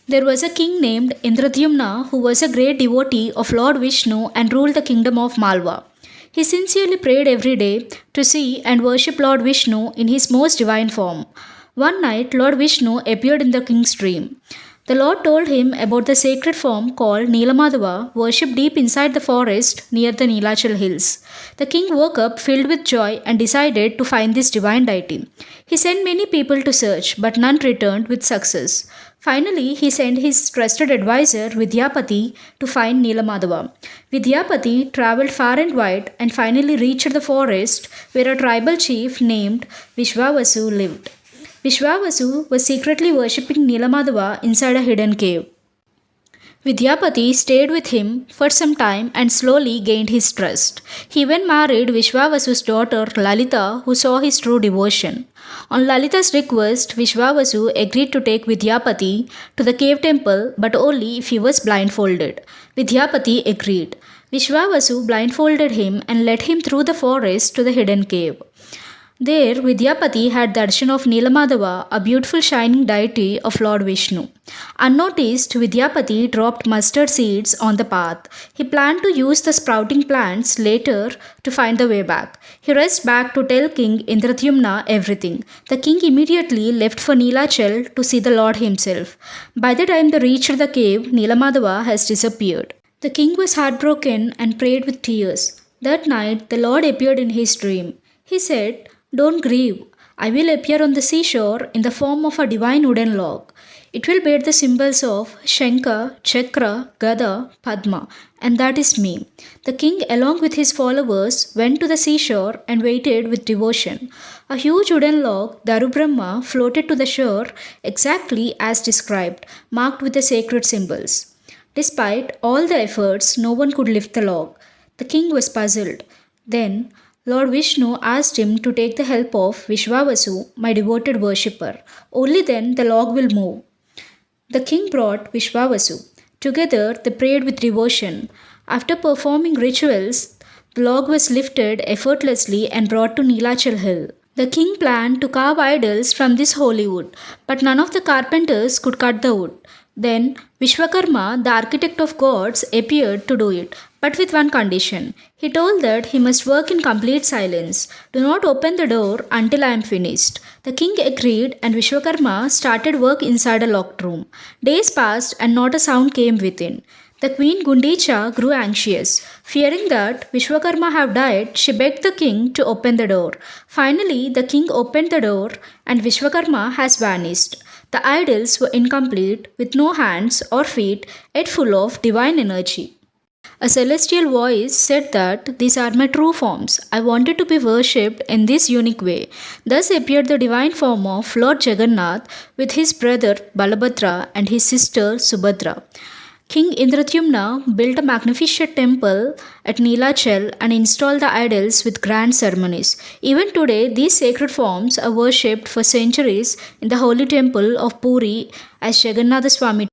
There was a king named Indradyumna who was a great devotee of Lord Vishnu and ruled the kingdom of Malwa. He sincerely prayed every day to see and worship Lord Vishnu in his most divine form. One night, Lord Vishnu appeared in the king's dream. The Lord told him about the sacred form called Nilamadava, worshipped deep inside the forest near the Nilachal hills. The king woke up filled with joy and decided to find this divine deity. He sent many people to search, but none returned with success. Finally, he sent his trusted advisor Vidyapati to find Nilamadava. Vidyapati travelled far and wide and finally reached the forest where a tribal chief named Vishwavasu lived. Vishwavasu was secretly worshipping Nilamadava inside a hidden cave. Vidyapati stayed with him for some time and slowly gained his trust. He even married Vishwavasu's daughter Lalita, who saw his true devotion. On Lalita's request, Vishwavasu agreed to take Vidyapati to the cave temple, but only if he was blindfolded. Vidyapati agreed. Vishwavasu blindfolded him and led him through the forest to the hidden cave. There, Vidyapati had darshan of Nilamadava, a beautiful shining deity of Lord Vishnu. Unnoticed, Vidyapati dropped mustard seeds on the path. He planned to use the sprouting plants later to find the way back. He raced back to tell King Indradyumna everything. The king immediately left for Nilachal to see the Lord himself. By the time they reached the cave, Nilamadava has disappeared. The king was heartbroken and prayed with tears. That night, the Lord appeared in his dream. He said, "Don't grieve. I will appear on the seashore in the form of a divine wooden log. It will bear the symbols of Shankha, Chakra, Gada, Padma, and that is me." The king, along with his followers, went to the seashore and waited with devotion. A huge wooden log, Darubrahma, floated to the shore exactly as described, marked with the sacred symbols. Despite all the efforts, no one could lift the log. The king was puzzled. Then, Lord Vishnu asked him to take the help of Vishwavasu, my devoted worshipper. Only then the log will move. The king brought Vishwavasu. Together they prayed with devotion. After performing rituals, the log was lifted effortlessly and brought to Nilachal hill. The king planned to carve idols from this holy wood, but none of the carpenters could cut the wood. Then Vishwakarma, the architect of gods, appeared to do it, but with one condition. He told that he must work in complete silence. "Do not open the door until I am finished." The king agreed, and Vishwakarma started work inside a locked room. Days passed and not a sound came within. The queen Gundicha grew anxious. Fearing that Vishwakarma had died, she begged the king to open the door. Finally, the king opened the door and Vishwakarma has vanished. The idols were incomplete, with no hands or feet, yet full of divine energy. A celestial voice said that these are my true forms. I wanted to be worshipped in this unique way. Thus appeared the divine form of Lord Jagannath with his brother Balabhadra and his sister Subhadra. King Indradyumna built a magnificent temple at Nilachal and installed the idols with grand ceremonies. Even today, these sacred forms are worshipped for centuries in the holy temple of Puri as Jagannath Swami